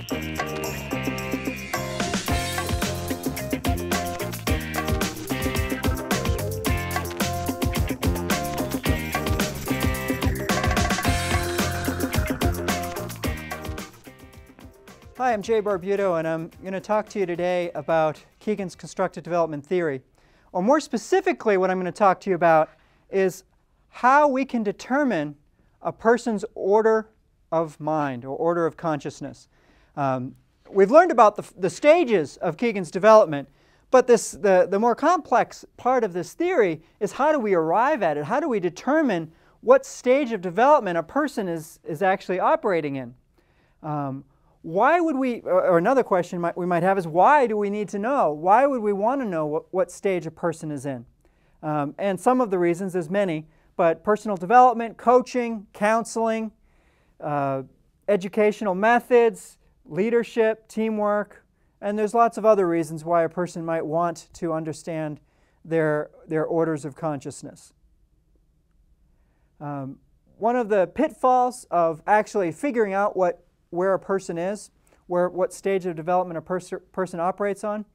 Hi, I'm Jay Barbuto, and I'm going to talk to you today about Kegan's constructive development theory. Or more specifically, what I'm going to talk to you about is how we can determine a person's order of mind or order of consciousness. We've learned about the stages of Kegan's development, but the more complex part of this theory is how do we arrive at it? How do we determine what stage of development a person is actually operating in? Why would we, or another question we might have is, why do we need to know? Why would we want to know what stage a person is in? And some of the reasons, there's many, but personal development, coaching, counseling, educational methods, leadership, teamwork, and there's lots of other reasons why a person might want to understand their orders of consciousness. One of the pitfalls of actually figuring out where a person is, what stage of development a person operates on,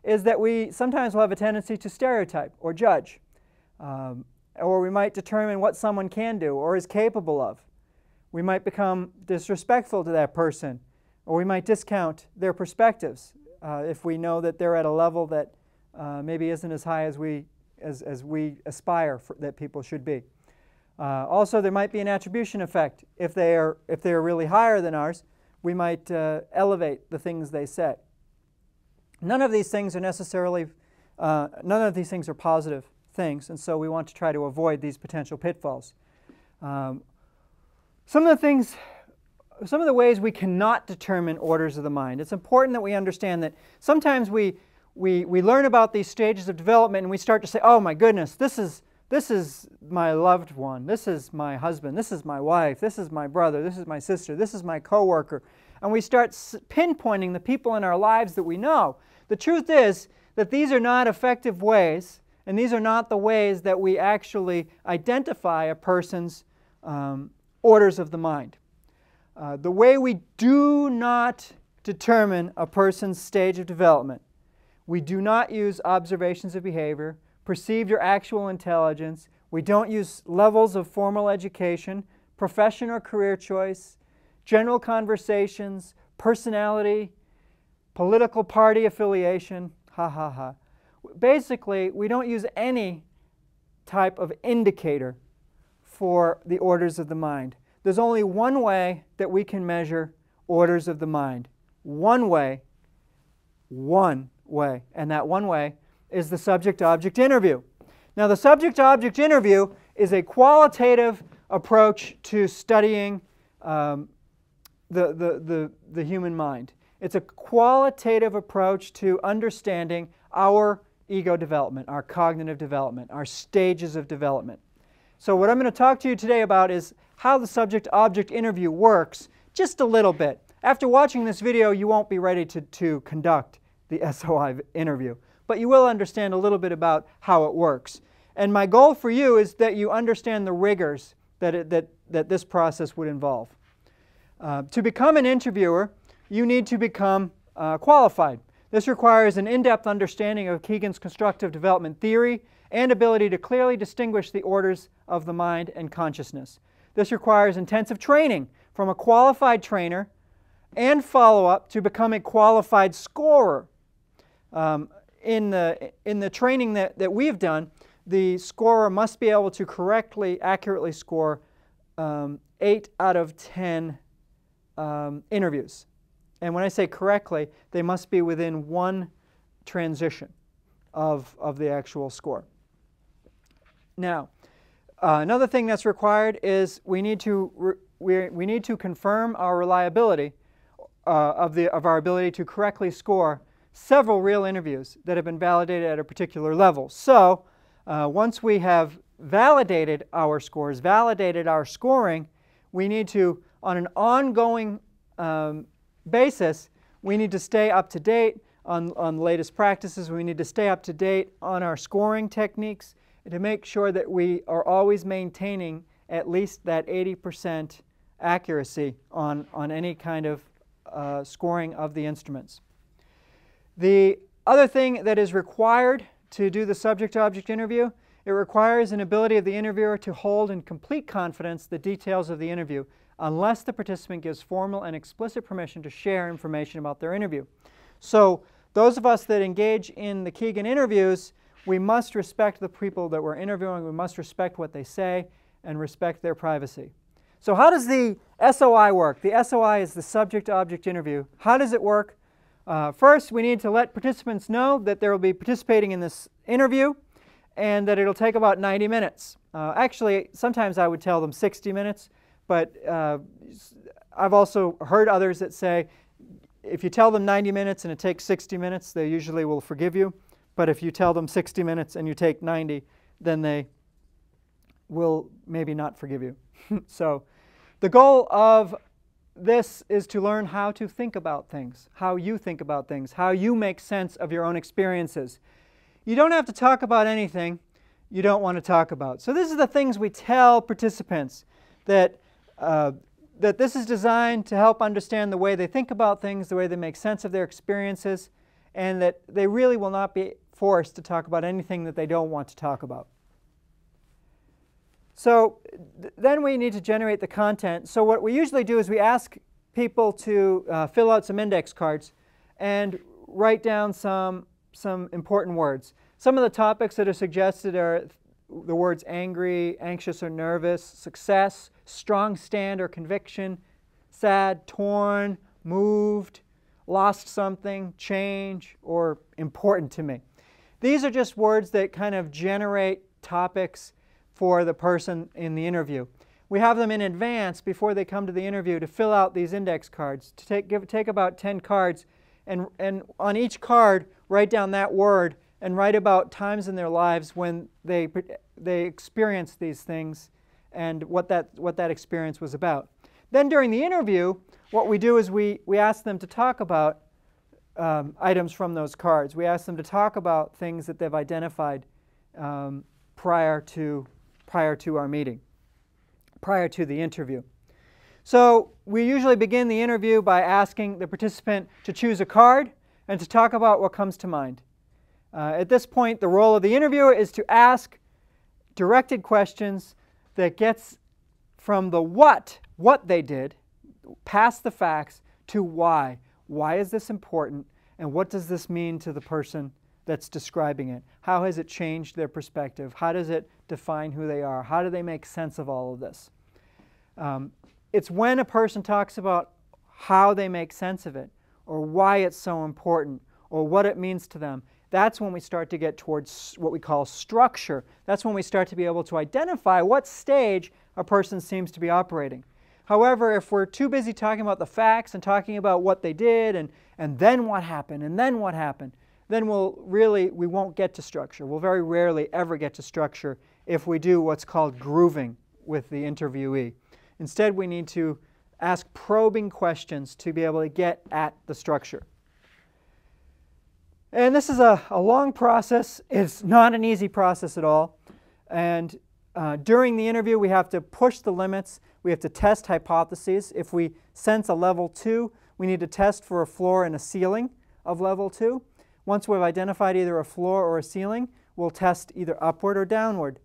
is that we sometimes will have a tendency to stereotype or judge. Or we might determine what someone can do or is capable of. We might become disrespectful to that person, or we might discount their perspectives if we know that they're at a level that maybe isn't as high as we aspire that people should be. Also, there might be an attribution effect. If they're really higher than ours, we might elevate the things they say. None of these things are necessarily, none of these things are positive things, and so we want to try to avoid these potential pitfalls. Some of the ways we cannot determine orders of the mind. It's important that we understand that sometimes we learn about these stages of development and we start to say, oh my goodness, this is my loved one, this is my husband, this is my wife, this is my brother, this is my sister, this is my coworker. And we start pinpointing the people in our lives that we know. The truth is that these are not effective ways, and these are not the ways that we actually identify a person's orders of the mind. The way we do not determine a person's stage of development, we do not use observations of behavior, perceived or actual intelligence. We don't use levels of formal education, profession or career choice, general conversations, personality, political party affiliation, ha ha ha. Basically, we don't use any type of indicator for the orders of the mind. There's only one way that we can measure orders of the mind. One way, and that one way is the subject-object interview. Now, the subject-object interview is a qualitative approach to studying the human mind. It's a qualitative approach to understanding our ego development, our cognitive development, our stages of development. So what I'm going to talk to you today about is how the subject-object interview works, just a little bit. After watching this video, you won't be ready to conduct the SOI interview, but you will understand a little bit about how it works. And my goal for you is that you understand the rigors that this process would involve. To become an interviewer, you need to become qualified. This requires an in-depth understanding of Kegan's constructive development theory and ability to clearly distinguish the orders of the mind and consciousness. This requires intensive training from a qualified trainer and follow-up to become a qualified scorer. In the training that we've done, the scorer must be able to accurately score 8 out of 10 interviews. And when I say correctly, they must be within one transition of the actual score. Now, another thing that's required is we need to confirm our reliability of our ability to correctly score several real interviews that have been validated at a particular level. So once we have validated our scores, validated our scoring, we need to, on an ongoing basis, we need to stay up to date on the latest practices. We need to stay up to date on our scoring techniques to make sure that we are always maintaining at least that 80% accuracy on any kind of scoring of the instruments. The other thing that is required to do the subject-object interview, it requires an ability of the interviewer to hold in complete confidence the details of the interview, unless the participant gives formal and explicit permission to share information about their interview. So those of us that engage in the Kegan interviews, we must respect the people that we're interviewing. We must respect what they say and respect their privacy. So how does the SOI work? The SOI is the subject-object interview. How does it work? First, we need to let participants know that they will be participating in this interview and that it'll take about 90 minutes. Actually, sometimes I would tell them 60 minutes, but I've also heard others that say if you tell them 90 minutes and it takes 60 minutes, they usually will forgive you. But if you tell them 60 minutes and you take 90, then they will maybe not forgive you. So the goal of this is to learn how to think about things, how you think about things, how you make sense of your own experiences. You don't have to talk about anything you don't want to talk about. So this is the things we tell participants, that this is designed to help understand the way they think about things, the way they make sense of their experiences, and that they really will not be forced to talk about anything that they don't want to talk about. So then we need to generate the content. So what we usually do is we ask people to fill out some index cards and write down some important words. Some of the topics that are suggested are the words angry, anxious or nervous, success, strong stand or conviction, sad, torn, moved, lost something, change, or important to me. These are just words that kind of generate topics for the person in the interview. We have them in advance before they come to the interview to fill out these index cards, to take about 10 cards, and on each card write down that word and write about times in their lives when they experienced these things and what that experience was about. Then during the interview, what we do is we ask them to talk about items from those cards. We ask them to talk about things that they've identified prior to our meeting, prior to the interview. So we usually begin the interview by asking the participant to choose a card and to talk about what comes to mind. At this point, the role of the interviewer is to ask directed questions that gets from the what they did, past the facts, to why. Why is this important, and what does this mean to the person that's describing it? How has it changed their perspective? How does it define who they are? How do they make sense of all of this? It's when a person talks about how they make sense of it, or why it's so important, or what it means to them. That's when we start to get towards what we call structure. That's when we start to be able to identify what stage a person seems to be operating. However, if we're too busy talking about the facts and talking about what they did and then what happened and then what happened, then we won't get to structure. We'll very rarely ever get to structure if we do what's called grooving with the interviewee. Instead, we need to ask probing questions to be able to get at the structure. And this is a long process. It's not an easy process at all. And during the interview, we have to push the limits. We have to test hypotheses. If we sense a level 2, we need to test for a floor and a ceiling of level 2. Once we've identified either a floor or a ceiling, we'll test either upward or downward.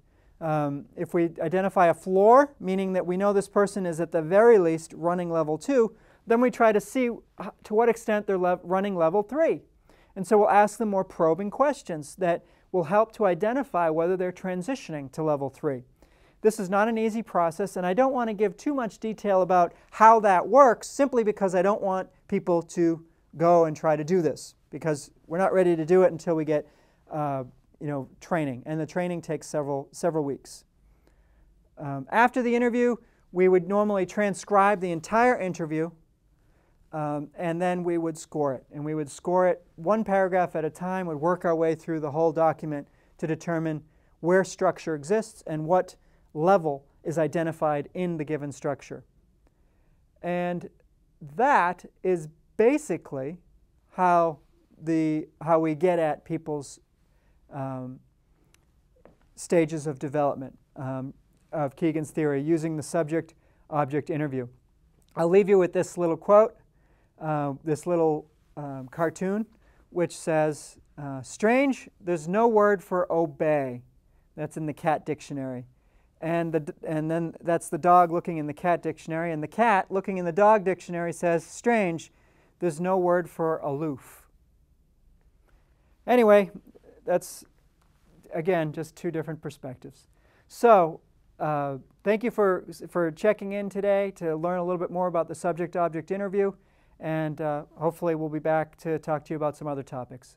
If we identify a floor, meaning that we know this person is at the very least running level 2, then we try to see to what extent they're running level 3. And so we'll ask them more probing questions that will help to identify whether they're transitioning to level 3. This is not an easy process, and I don't want to give too much detail about how that works simply because I don't want people to go and try to do this, because we're not ready to do it until we get training, and the training takes several weeks. After the interview, we would normally transcribe the entire interview, and then we would score it. And we would score it one paragraph at a time, would work our way through the whole document to determine where structure exists and what level is identified in the given structure. And that is basically how we get at people's stages of development of Kegan's theory using the subject-object interview. I'll leave you with this little quote. this little cartoon which says, strange, there's no word for obey. That's in the cat dictionary. And then that's the dog looking in the cat dictionary. And the cat looking in the dog dictionary says, strange, there's no word for aloof. Anyway, that's, again, just two different perspectives. So thank you for checking in today to learn a little bit more about the subject-object interview. And hopefully we'll be back to talk to you about some other topics.